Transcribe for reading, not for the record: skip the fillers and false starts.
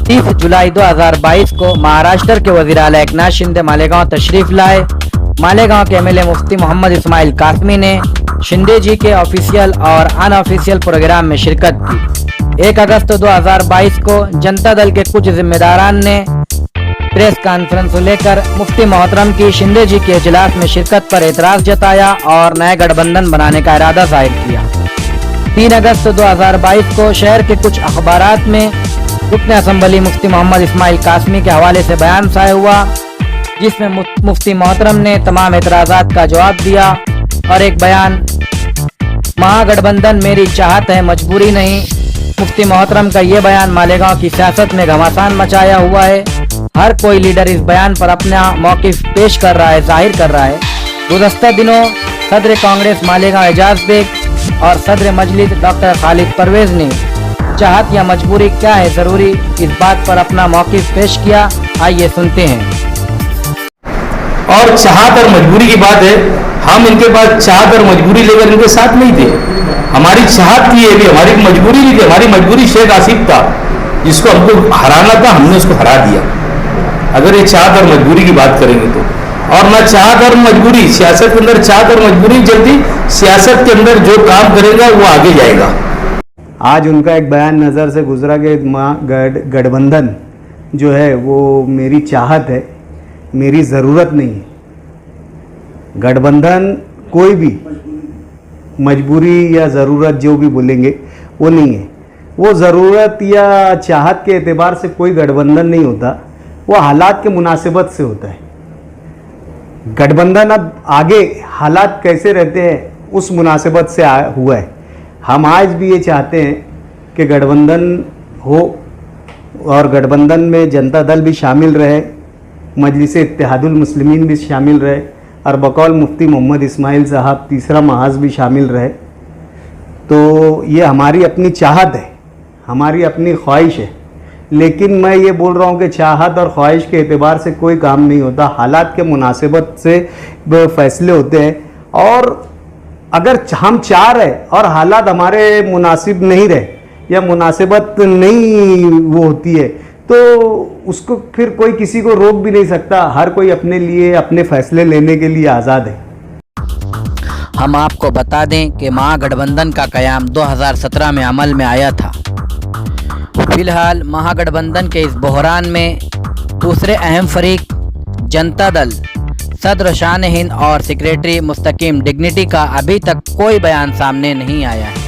30 जुलाई 2022 को महाराष्ट्र के वजीर आला एकनाथ शिंदे मालेगांव तशरीफ लाए। मालेगांव के एमएलए मुफ्ती मोहम्मद इस्माइल कासमी ने शिंदे जी के ऑफिशियल और अनऑफिशियल प्रोग्राम में शिरकत की। 1 अगस्त 2022 को जनता दल के कुछ जिम्मेदारान ने प्रेस कॉन्फ्रेंस लेकर मुफ्ती मोहतरम की शिंदे जी के इजलास में शिरकत पर एतराज जताया और नए गठबंधन बनाने का इरादा जाहिर किया। 3 अगस्त 2022 को शहर के कुछ अखबारात में रुकन असम्बली मुफ्ती मोहम्मद इस्माइल कासमी के हवाले से बयान शाये हुआ, जिसमें मुफ्ती मोहतरम ने तमाम एतराज़ात का जवाब दिया और एक बयान, महागठबंधन मेरी चाहत है, मजबूरी नहीं। मुफ्ती मोहतरम का ये बयान मालेगांव की सियासत में घमासान मचाया हुआ है। हर कोई लीडर इस बयान पर अपना मौक़िफ़ पेश कर रहा है, जाहिर कर रहा है। गुज़श्ता दिनों सदर कांग्रेस मालेगांव एजाज बेग और सदर मजलिस डॉक्टर खालिद परवेज ने चाहत या मजबूरी क्या है, ज़रूरी इस बात पर अपना मौक़िफ़ पेश किया। आइए सुनते हैं। और चाहत और मजबूरी की बात है, हम इनके पास चाहत और मजबूरी लेकर इनके साथ नहीं थे। हमारी चाहत थी, ये भी हमारी मजबूरी नहीं थी। हमारी मजबूरी शेख आसिफ था, जिसको हमको हराना था, हमने उसको हरा दिया। अगर ये चाहत और मजबूरी की बात करेंगे तो, और ना चाहत और मजबूरी, सियासत के अंदर चाहत और मजबूरी चलती, सियासत के अंदर जो काम करेगा वो आगे जाएगा। आज उनका एक बयान नज़र से गुजरा कि गठबंधन जो है वो मेरी चाहत है, मेरी ज़रूरत नहीं है। गठबंधन कोई भी मजबूरी या ज़रूरत जो भी बोलेंगे वो नहीं है। वो ज़रूरत या चाहत के एतबार से कोई गठबंधन नहीं होता, वो हालात के मुनासिबत से होता है। गठबंधन अब आगे हालात कैसे रहते हैं उस मुनासिबत से हुआ है। हम आज भी ये चाहते हैं कि गठबंधन हो और गठबंधन में जनता दल भी शामिल रहे, मजलिस इत्तेहादुल मुस्लिमीन भी शामिल रहे और बकौल मुफ्ती मोहम्मद इस्माइल साहब तीसरा महाज भी शामिल रहे। तो ये हमारी अपनी चाहत है, हमारी अपनी ख्वाहिश है। लेकिन मैं ये बोल रहा हूँ कि चाहत और ख्वाहिश के एतबार से कोई काम नहीं होता, हालात के मुनासिबत से फैसले होते हैं। और अगर हम चाह रहे और हालात हमारे मुनासिब नहीं रहे या मुनासिबत नहीं वो होती है, तो उसको फिर कोई किसी को रोक भी नहीं सकता। हर कोई अपने लिए अपने फैसले लेने के लिए आज़ाद है। हम आपको बता दें कि महागठबंधन का क़याम 2017 में अमल में आया था। फिलहाल महागठबंधन के इस बहरान में दूसरे अहम फरीक जनता दल, सदर शान हिंद और सेक्रेटरी मुस्तकीम डिग्निटी का अभी तक कोई बयान सामने नहीं आया है।